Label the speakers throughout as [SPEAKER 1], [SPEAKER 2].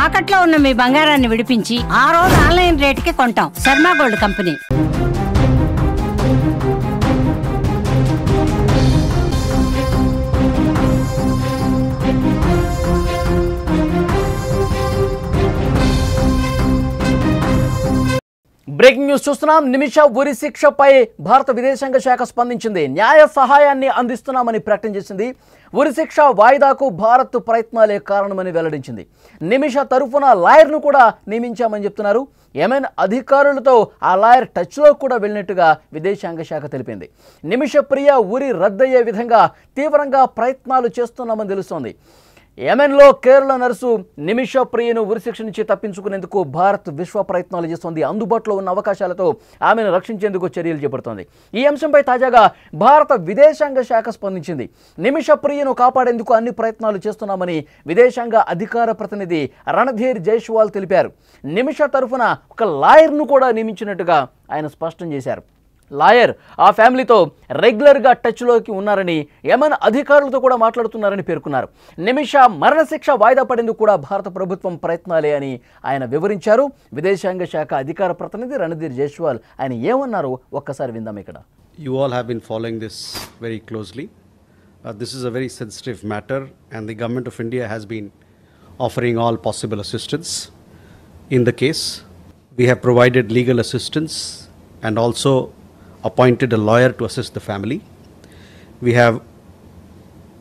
[SPEAKER 1] తాకట్లో ఉన్న మీ బంగారాన్ని విడిపించి ఆ రోజు ఆన్లైన్ రేటుకి కొంటాం. Sharma gold company.
[SPEAKER 2] Breaking news చూస్తున్నాం. నిమిష ఉరి శిక్షపై భారత విదేశాంగ శాఖ స్పందించింది. న్యాయ సహాయాన్ని అందిస్తున్నామని ప్రకటన చేసింది. ఉరి శిక్ష వాయిదాకు భారత్ ప్రయత్నాలే కారణమని వెల్లడించింది. నిమిష తరఫున లాయర్ను కూడా నియమించామని చెప్తున్నారు. యెమెన్ అధికారులతో ఆ లాయర్ టచ్లో కూడా వెళ్ళినట్టుగా విదేశాంగ శాఖ తెలిపింది. నిమిష ప్రియ ఉరి రద్దయ్యే విధంగా తీవ్రంగా ప్రయత్నాలు చేస్తున్నామని తెలుస్తోంది. యెమెన్లో కేరళ నర్సు నిమిష ప్రియను ఉరిశిక్ష నుంచి తప్పించుకునేందుకు భారత్ విశ్వ ప్రయత్నాలు చేస్తోంది. అందుబాటులో ఉన్న అవకాశాలతో ఆమెను రక్షించేందుకు చర్యలు చేపడుతోంది. ఈ అంశంపై తాజాగా భారత విదేశాంగ శాఖ స్పందించింది. నిమిష ప్రియను కాపాడేందుకు అన్ని ప్రయత్నాలు చేస్తున్నామని విదేశాంగ అధికార ప్రతినిధి రణధీర్ జైస్వాల్ తెలిపారు. నిమిష తరఫున ఒక లాయర్ను కూడా నియమించినట్టుగా ఆయన స్పష్టం చేశారు. లాయర్ ఆ ఫ్యామిలీతో రెగ్యులర్గా టచ్లోకి ఉన్నారని, యెమెన్ అధికారులతో కూడా మాట్లాడుతున్నారని పేర్కొన్నారు. నిమిష మరణశిక్ష వాయిదా పడేందుకు కూడా భారత ప్రభుత్వం ప్రయత్నాలే అని ఆయన వివరించారు. విదేశాంగ శాఖ అధికార ప్రతినిధి రణధీర్ జైస్వాల్ ఆయన ఏమన్నారు ఒక్కసారి విందాం ఇక్కడ.
[SPEAKER 3] You all have been following this very closely. This is a very sensitive matter and the government of India has been offering all possible assistance in the case. We have provided legal assistance and also appointed a lawyer to assist the family. We have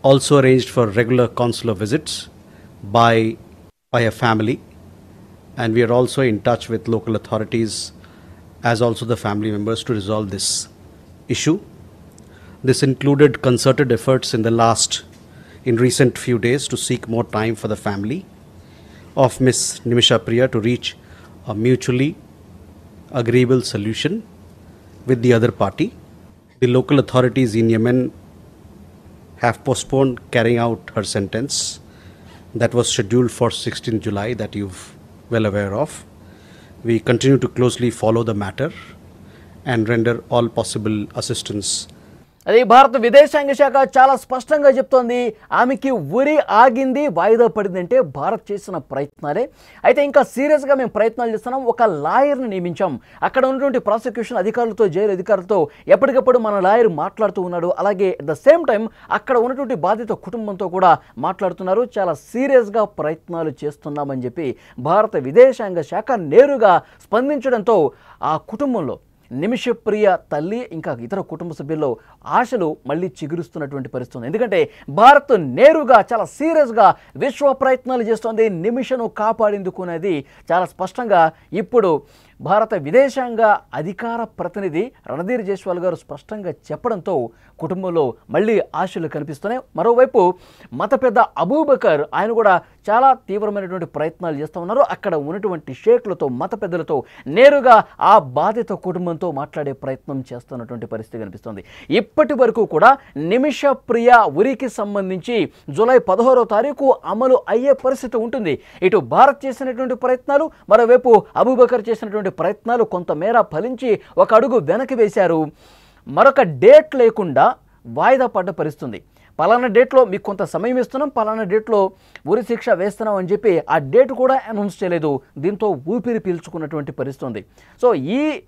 [SPEAKER 3] also arranged for regular consular visits by a family, and we are also in touch with local authorities as also the family members to resolve this issue. This included concerted efforts in recent few days to seek more time for the family of Miss Nimisha Priya to reach a mutually agreeable solution with the other party. The local authorities in Yemen have postponed carrying out her sentence that was scheduled for 16th July that you're well aware of. We continue to closely follow the matter and render all possible assistance.
[SPEAKER 2] అది భారత విదేశాంగ శాఖ చాలా స్పష్టంగా చెప్తోంది. ఆమెకి ఉరి ఆగింది, వాయిదా పడిందంటే భారత్ చేసిన ప్రయత్నాలే. అయితే ఇంకా సీరియస్గా మేము ప్రయత్నాలు చేస్తున్నాం. ఒక లాయర్ని నియమించాం. అక్కడ ఉన్నటువంటి ప్రాసిక్యూషన్ అధికారులతో, జైలు అధికారులతో ఎప్పటికప్పుడు మన లాయర్ మాట్లాడుతూ ఉన్నాడు. అలాగే అట్ ద సేమ్ టైం అక్కడ ఉన్నటువంటి బాధిత కుటుంబంతో కూడా మాట్లాడుతున్నారు. చాలా సీరియస్గా ప్రయత్నాలు చేస్తున్నామని చెప్పి భారత విదేశాంగ శాఖ నేరుగా స్పందించడంతో ఆ కుటుంబంలో నిమిష ప్రియ తల్లి ఇంకా ఇతర కుటుంబ సభ్యుల్లో ఆశలు మళ్ళీ చిగురుస్తున్నటువంటి పరిస్థితి. ఎందుకంటే భారత్ నేరుగా చాలా సీరియస్గా విశ్వ ప్రయత్నాలు చేస్తోంది నిమిషను కాపాడేందుకు అనేది చాలా స్పష్టంగా ఇప్పుడు భారత విదేశాంగ అధికార ప్రతినిధి రణధీర్ జైస్వాల్ గారు స్పష్టంగా చెప్పడంతో కుటుంబంలో మళ్ళీ ఆశలు కనిపిస్తున్నాయి. మరోవైపు మత పెద్ద అబూబకర్ ఆయన కూడా చాలా తీవ్రమైనటువంటి ప్రయత్నాలు చేస్తూ ఉన్నారు. అక్కడ ఉన్నటువంటి షేక్లతో, మత పెద్దలతో నేరుగా ఆ బాధిత కుటుంబంతో మాట్లాడే ప్రయత్నం చేస్తున్నటువంటి పరిస్థితి కనిపిస్తుంది. ఇప్పటి వరకు కూడా నిమిష ప్రియ ఉరికి సంబంధించి జూలై 16వ తారీఖు అమలు అయ్యే పరిస్థితి ఉంటుంది. ఇటు భారత్ చేసినటువంటి ప్రయత్నాలు, మరోవైపు అబూబకర్ చేసినటువంటి ప్రయత్నాలు కొంతమేర ఫలించి ఒక అడుగు వెనక్కి వేశారు. మరొక డేట్ లేకుండా వాయిదా పడ్డ పరిస్థితుంది. పలానా డేట్లో మీకు కొంత సమయం ఇస్తున్నాం, పలానా డేట్లో ఉరి శిక్ష వేస్తున్నాం అని చెప్పి ఆ డేట్ కూడా అనౌన్స్ చేయలేదు. దీంతో ఊపిరి పీల్చుకున్నటువంటి పరిస్థితుంది. సో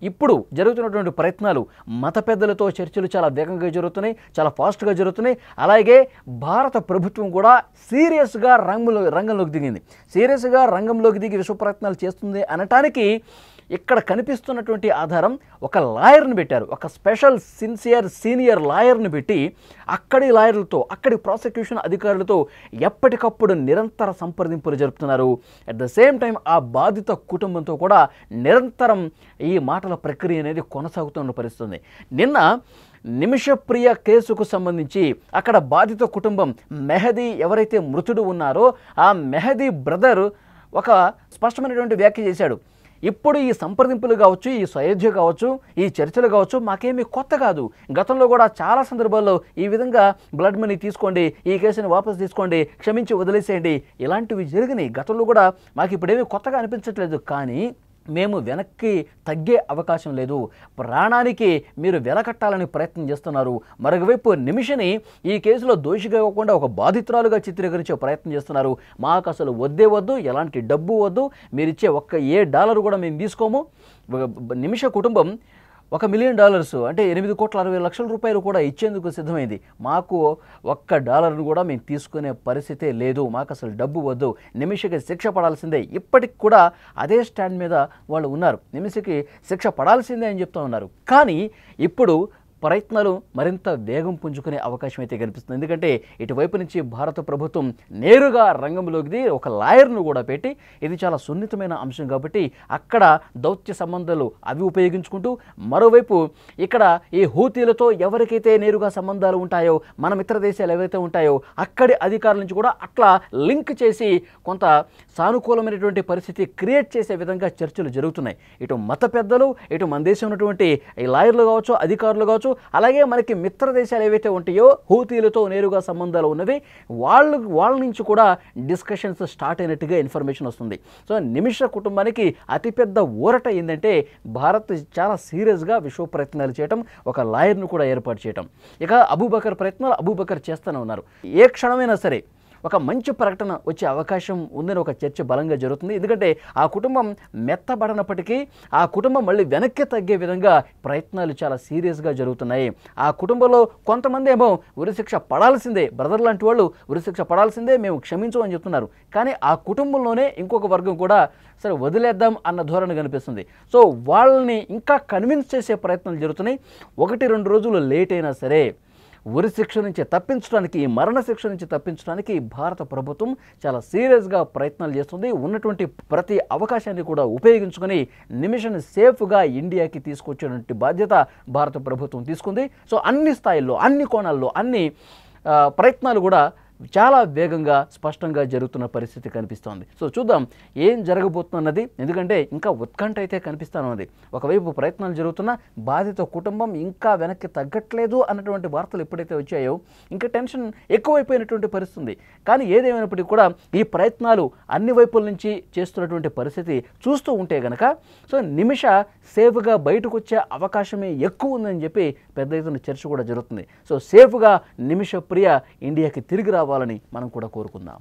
[SPEAKER 2] ఇప్పుడు జరుగుతున్నటువంటి ప్రయత్నాలు మత పెద్దలతో చర్చలు చాలా వేగంగా జరుగుతున్నాయి, చాలా ఫాస్ట్గా జరుగుతున్నాయి. అలాగే భారత ప్రభుత్వం కూడా సీరియస్గా రంగంలోకి దిగింది. సీరియస్గా రంగంలోకి దిగి విశ్వ ప్రయత్నాలు చేస్తుంది అనటానికి ఇక్కడ కనిపిస్తున్నటువంటి ఆధారం ఒక లాయర్ని పెట్టారు. ఒక స్పెషల్ సీనియర్ లాయర్ని పెట్టి అక్కడి లాయర్లతో, అక్కడి ప్రాసిక్యూషన్ అధికారులతో ఎప్పటికప్పుడు నిరంతర సంప్రదింపులు జరుపుతున్నారు. అట్ ద సేమ్ టైం ఆ బాధిత కుటుంబంతో కూడా నిరంతరం ఈ మాటల ప్రక్రియ అనేది కొనసాగుతున్న పరిస్థితుంది. నిన్న నిమిష ప్రియ కేసుకు సంబంధించి అక్కడ బాధిత కుటుంబం మెహదీ ఎవరైతే మృతుడు ఉన్నారో ఆ మెహదీ బ్రదర్ ఒక స్పష్టమైనటువంటి వ్యాఖ్య చేశాడు. ఇప్పుడు ఈ సంప్రదింపులు కావచ్చు, ఈ సయోధ్య కావచ్చు, ఈ చర్చలు కావచ్చు మాకేమీ కొత్త కాదు. గతంలో కూడా చాలా సందర్భాల్లో ఈ విధంగా బ్లడ్ మనీ తీసుకోండి, ఈ కేసుని వాపసు తీసుకోండి, క్షమించి వదిలేసేయండి, ఇలాంటివి జరిగినాయి. గతంలో కూడా మాకు ఇప్పుడేమీ కొత్తగా అనిపించట్లేదు. కానీ మేము వెనక్కి తగ్గే అవకాశం లేదు, ప్రాణానికి మీరు వెలకట్టాలని ప్రయత్నం చేస్తున్నారు. మరొకవైపు నిమిషని ఈ కేసులో దోషిగా ఇవ్వకుండా ఒక బాధితురాలుగా చిత్రీకరించే ప్రయత్నం చేస్తున్నారు. మాకు అసలు వద్దే వద్దు, ఎలాంటి డబ్బు వద్దు, మీరు ఇచ్చే $1 కూడా మేము తీసుకోము. నిమిష కుటుంబం $1 మిలియన్ అంటే 8,60,00,000 కూడా ఇచ్చేందుకు సిద్ధమైంది. మాకు $1 కూడా మేము తీసుకునే పరిస్థితే లేదు, మాకు అసలు డబ్బు వద్దు, నిమిషకి శిక్ష పడాల్సిందే. ఇప్పటికి కూడా అదే స్టాండ్ మీద వాళ్ళు ఉన్నారు, నిమిషకి శిక్ష పడాల్సిందే అని చెప్తూ ఉన్నారు. కానీ ఇప్పుడు ప్రయత్నాలు మరింత వేగం పుంజుకునే అవకాశం అయితే కనిపిస్తుంది. ఎందుకంటే ఇటువైపు నుంచి భారత ప్రభుత్వం నేరుగా రంగంలోకి దిగి ఒక లాయర్ను కూడా పెట్టి, ఇది చాలా సున్నితమైన అంశం కాబట్టి అక్కడ దౌత్య సంబంధాలు అవి ఉపయోగించుకుంటూ, మరోవైపు ఇక్కడ ఈ హూతీలతో ఎవరికైతే నేరుగా సంబంధాలు ఉంటాయో, మన మిత్ర దేశాలు ఏవైతే ఉంటాయో అక్కడి అధికారుల నుంచి కూడా అట్లా లింక్ చేసి కొంత సానుకూలమైనటువంటి పరిస్థితి క్రియేట్ చేసే విధంగా చర్చలు జరుగుతున్నాయి. ఇటు మత పెద్దలు, ఇటు మన దేశం ఉన్నటువంటి ఈ లాయర్లు కావచ్చు, అధికారులు కావచ్చు, అలాగే మనకి మిత్ర దేశాలు ఏవైతే ఉంటాయో హూతీలతో నేరుగా సంబంధాలు ఉన్నవి, వాళ్ళ నుంచి కూడా డిస్కషన్స్ స్టార్ట్ అయినట్టుగా ఇన్ఫర్మేషన్ వస్తుంది. సో నిమిష కుటుంబానికి అతిపెద్ద ఊరట ఏంటంటే భారత్ చాలా సీరియస్గా విశ్వ ప్రయత్నాలు చేయటం, ఒక లాయర్ను కూడా ఏర్పాటు చేయటం. ఇక అబూబకర్ ప్రయత్నాలు అబూబకర్ చేస్తూనే ఉన్నారు. ఏ క్షణమైనా సరే ఒక మంచి ప్రకటన వచ్చే అవకాశం ఉందని ఒక చర్చ బలంగా జరుగుతుంది. ఎందుకంటే ఆ కుటుంబం మెత్తబడినప్పటికీ ఆ కుటుంబం మళ్ళీ వెనక్కి తగ్గే విధంగా ప్రయత్నాలు చాలా సీరియస్గా జరుగుతున్నాయి. ఆ కుటుంబంలో కొంతమంది ఏమో ఉరిశిక్ష పడాల్సిందే, బ్రదర్ లాంటి వాళ్ళు ఉరిశిక్ష పడాల్సిందే, మేము క్షమించమని చెప్తున్నారు. కానీ ఆ కుటుంబంలోనే ఇంకొక వర్గం కూడా సరే వదిలేద్దాం అన్న ధోరణి కనిపిస్తుంది. సో వాళ్ళని ఇంకా కన్విన్స్ చేసే ప్రయత్నాలు జరుగుతున్నాయి. 1-2 రోజులు లేట్ అయినా సరే ఉరి శిక్ష నుంచి తప్పించడానికి, మరణ శిక్ష నుంచి తప్పించడానికి భారత ప్రభుత్వం చాలా సీరియస్గా ప్రయత్నాలు చేస్తుంది. ఉన్నటువంటి ప్రతి అవకాశాన్ని కూడా ఉపయోగించుకొని నిమిషాన్ని సేఫ్గా ఇండియాకి తీసుకొచ్చేటువంటి బాధ్యత భారత ప్రభుత్వం తీసుకుంది. సో అన్ని స్థాయిల్లో, అన్ని కోణాల్లో, అన్ని ప్రయత్నాలు కూడా చాలా వేగంగా స్పష్టంగా జరుగుతున్న పరిస్థితి కనిపిస్తోంది. సో చూద్దాం ఏం జరగబోతున్నది, ఎందుకంటే ఇంకా ఉత్కంఠ అయితే కనిపిస్తూనే. ఒకవైపు ప్రయత్నాలు జరుగుతున్నా బాధిత కుటుంబం ఇంకా వెనక్కి తగ్గట్లేదు అన్నటువంటి వార్తలు ఎప్పుడైతే వచ్చాయో ఇంకా టెన్షన్ ఎక్కువైపోయినటువంటి పరిస్థితి. కానీ ఏదేమైనప్పటికీ కూడా ఈ ప్రయత్నాలు అన్ని వైపుల నుంచి చేస్తున్నటువంటి పరిస్థితి చూస్తూ ఉంటే కనుక సో నిమిష సేఫ్గా బయటకు వచ్చే అవకాశమే ఎక్కువ ఉందని చెప్పి పెద్ద ఎత్తున చర్చ కూడా జరుగుతుంది. సో సేఫ్గా నిమిష ప్రియ ఇండియాకి తిరిగి రావాలని మనం కూడా కోరుకుందాం.